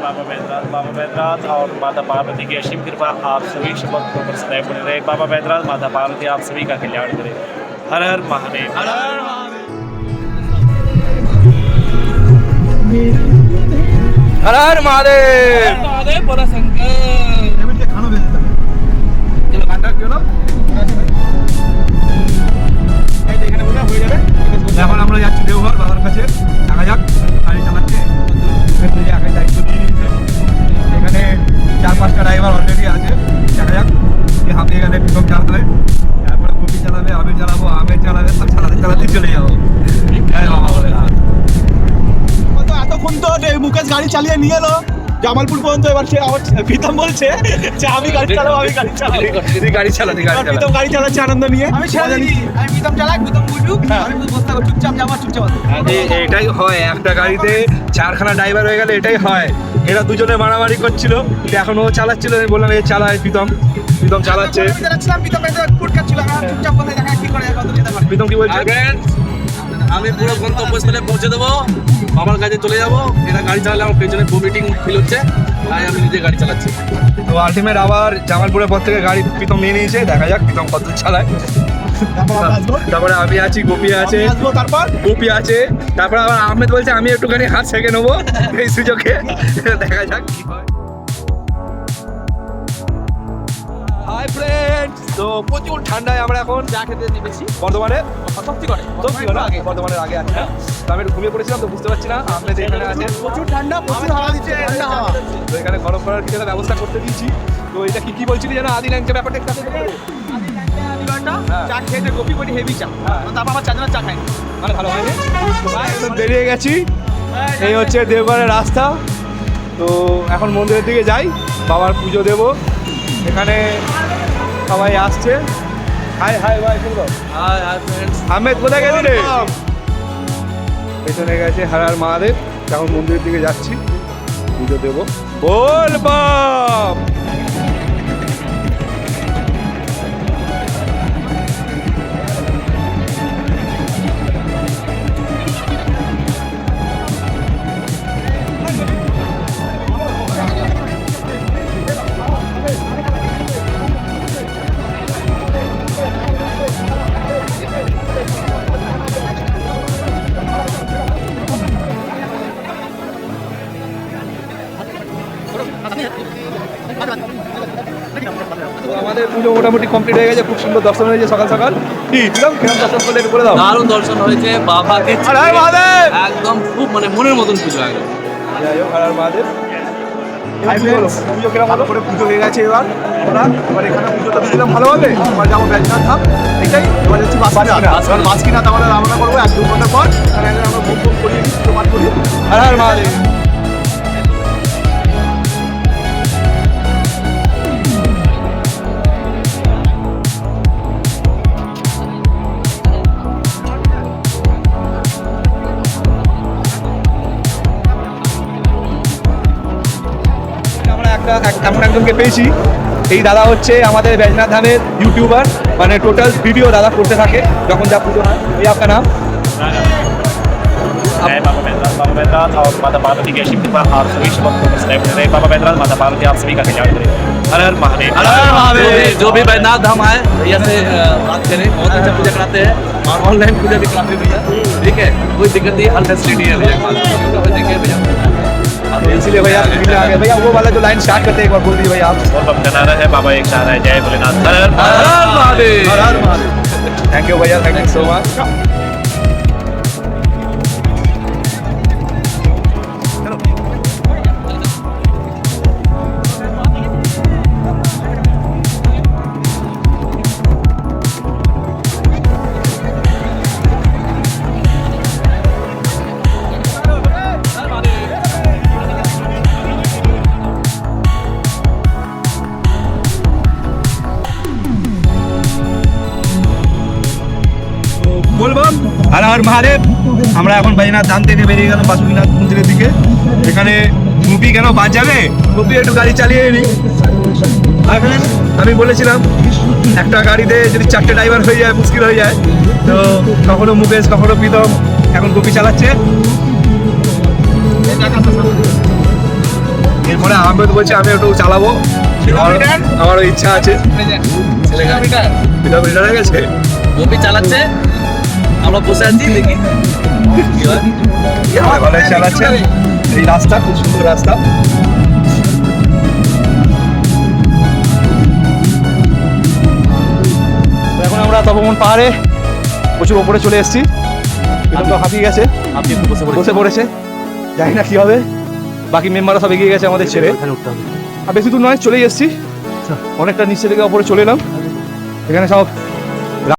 बाबा बैद्यनाथ और माता पार्वती की असीम कृपा आप सभी भक्तों पर सदैव बने रहे। बाबा बैद्यनाथ माता पार्वती आप सभी का कल्याण करे। हर हर महादेव। हर हर हर हर महादेव। महादेव बोला शंकर। खाना भेजता चलो गानটা কি হলো এই যে এখানে বোঝা হয়ে যাবে। এখন আমরা যাচ্ছি দেওঘর বাবার কাছে। দেখা যাক গাড়ি চালাচ্ছে এখানে আগে দায়িত্ব নিয়ে নিয়েছে। এখানে 4-5টা ড্রাইভার অলরেডি আছে। দেখা যাক যে হাতে গেলে পিকআপ চালাবে, তারপরে কপি চালাবে, আমি চালাবো, আমের চালাবে, সব চালাতে চালাতে চলে যাবো। জয় বাবা ভোলেনাথ। এতক্ষণ তো মুকেশ গাড়ি চালিয়ে নিয়ে এলো জামালপুর পর্যন্ত। এবার সে আবার প্রীতম বলছে যে আমি গাড়ি চালাবো, আমি গাড়ি চালাবো। তুই গাড়ি চালাতে প্রীতম গাড়ি চালাচ্ছে আনন্দ নিয়ে। আমি ছেড়ে দিই, আমি প্রীতম চালাক, প্রীতম বুঝুক, আমি শুধু বসে থাকবো, চুপচাপ যাবো, চুপচাপ আসবো। এটাই হয়, একটা গাড়িতে 4খানা ড্রাইভার হয়ে গেলে এটাই হয়। এরা দুজনে মারামারি করছিল, কিন্তু এখন ও চালাচ্ছিল, আমি বললাম এ চালায় প্রীতম চালাচ্ছে। আমি চালাচ্ছিলাম, প্রীতম এসে ফুট খাচ্ছিল, আমি চুপচাপ বসে দেখা কি করে কত যেতে পারে। প্রীতম কি বলছে? আমি পুরো গন্তব্যস্থলে পৌঁছে দেবো, বাবার কাছে চলে যাবো। এটা গাড়ি চালালে আমার পেছনে ভমিটিং ফিল হচ্ছে, তাই আমি নিজে গাড়ি চালাচ্ছি। তো আলটিমেট আবার জামালপুরের পর থেকে গাড়ি প্রীতম নিয়ে নিয়েছে। দেখা যাক প্রীতম কত চালায়। তারপরে আমি আছি, গোপী আছে, গোপী আছে, তারপরে আবার আহমেদ বলছে আমি একটুখানি হাত ছেঁকে নেবো এই সুযোগে। দেখা যাক কি হয়। হাই ফ্রেন্ডস, তো প্রচুর ঠান্ডায় আমরা এখন চা খেতে নেমেছি বর্ধমানে সত্যি আগে বর্ধমানের আগে আছে। তো আমি একটু ঘুমিয়ে পড়েছিলাম, তো বুঝতে পারছি না আহমেদ এখানে আছে। প্রচুর ঠান্ডা, প্রচুর হাওয়া দিচ্ছে, ঠান্ডা হাওয়া। তো এখানে গরম করার কিছু একটা ব্যবস্থা করতে দিয়েছি। তো এটা কি বলছিলি যেন আদি ল্যাংচা ব্যাপারটা একটু চা খেয়েছে গোপী বডি হেভি চা, তারপর আমার চার চা খাই মানে ভালো হয়নি। একদম বেরিয়ে গেছি, এই হচ্ছে দেওঘরের রাস্তা। তো এখন মন্দিরের দিকে যাই, বাবার পুজো দেব। এখানে সবাই আসছে। হাই হাই ভাই, আহমেদ কোথায় গেলি রে? পেছনে গেছে হর হর মহাদেব। এখন মন্দিরের দিকে যাচ্ছি, পুজো দেবো। বল বাপ। আমাদের পুজো মোটামুটি কমপ্লিট হয়ে গেছে, খুব সুন্দর দর্শন হয়েছে সকাল সকাল। কি কিরকম দর্শন করলে একটু বলে দাও। দারুণ দর্শন হয়েছে, বাবাকে হর হর মহাদেব। একদম খুব মানে মনের মতন পুজো একদম। যাই হোক, হর হর মহাদেব। পুজো কিরকম ভালো করে পুজো হয়ে গেছে। এবার এখানে পুজোটা দিলাম ভালোভাবে। এবার যাবো ব্যাচনাথ ধাম, এটাই। এবার যাচ্ছি বাসকিনাথ। আমরা রওনা করবো 1-2 ঘন্টা পর। আমরা ভোগ করি, প্রমাণ করি। হর হর মহাদেব। এমন একজনকে পেয়েছি, এই দাদা হচ্ছে আমাদের बैजनाथ ধামের ইউটিউবার, মানে টোটাল ভিডিও দাদা করতে থাকে যখন যা পুজো হয়। এই আপনার নাম? बाबा बैद्यनाथ और माता पार्वती की असीम कृपा आप सभी भक्तों पर सदैव बने रहे। बाबा बैद्यनाथ माता पार्वती आप सभी का कल्याण करे। हर हर महादेव। हर हर महादेव। जो भी बैजनाथ धाम आए भैया से बात करें, बहुत अच्छा पूजा कराते हैं और ऑनलाइन पूजा भी कराते हैं भैया। ठीक है, कोई दिक्कत नहीं, हर फैसिलिटी है भैया के पास। देखिए भैया, इसलिए भैया मिलने आ गए। भैया वो वाला जो लाइन स्टार्ट करते हैं एक बार बोल दीजिए भैया आप। और भक्त नारा है, बाबा एक सहारा है, जय भोलेनाथ। हर हर हर हर महादेव। हर हर महादेव। थैंक यू भैया, thank you so much. বলবাম Har Har Mahadev. আমরা এখন बैजनाथ ধাম থেকে বেরিয়ে গেলাম বাসুকিনাথ মন্দিরের দিকে। এখানে গোপী কেন বাদ যাবে, গোপী একটু গাড়ি চালিয়ে নি। আমি বলেছিলাম একটা গাড়িতে যদি 4টে ড্রাইভার হয়ে যায় মুশকিল হয়ে যায়। তো কখনো মুকেশ, কখনো প্রীতম, এখন গোপী চালাচ্ছে। আহমেদ বলছে আমি একটু চালাবো, আমারও ইচ্ছা আছে। কিলোমিটার হয়ে গেছে, ও भी চালাচ্ছে, আমরা বসে আছি দেখি কি হয়। ভালো চালাচ্ছে। এই রাস্তা খুব সুন্দর রাস্তা। তো এখন আমরা তপবন পাহাড়ে প্রচুর ওপরে চলে এসেছি। তো হাতিয়ে গেছে, আপনি একটু বসে বসে পড়েছে, জানি না কি হবে। বাকি মেম্বাররা সব এগিয়ে গেছে আমাদের ছেড়ে। উঠতে হবে। আর বেশি দূর নয়, চলেই এসেছি। অনেকটা নিচে থেকে ওপরে চলে এলাম। এখানে সব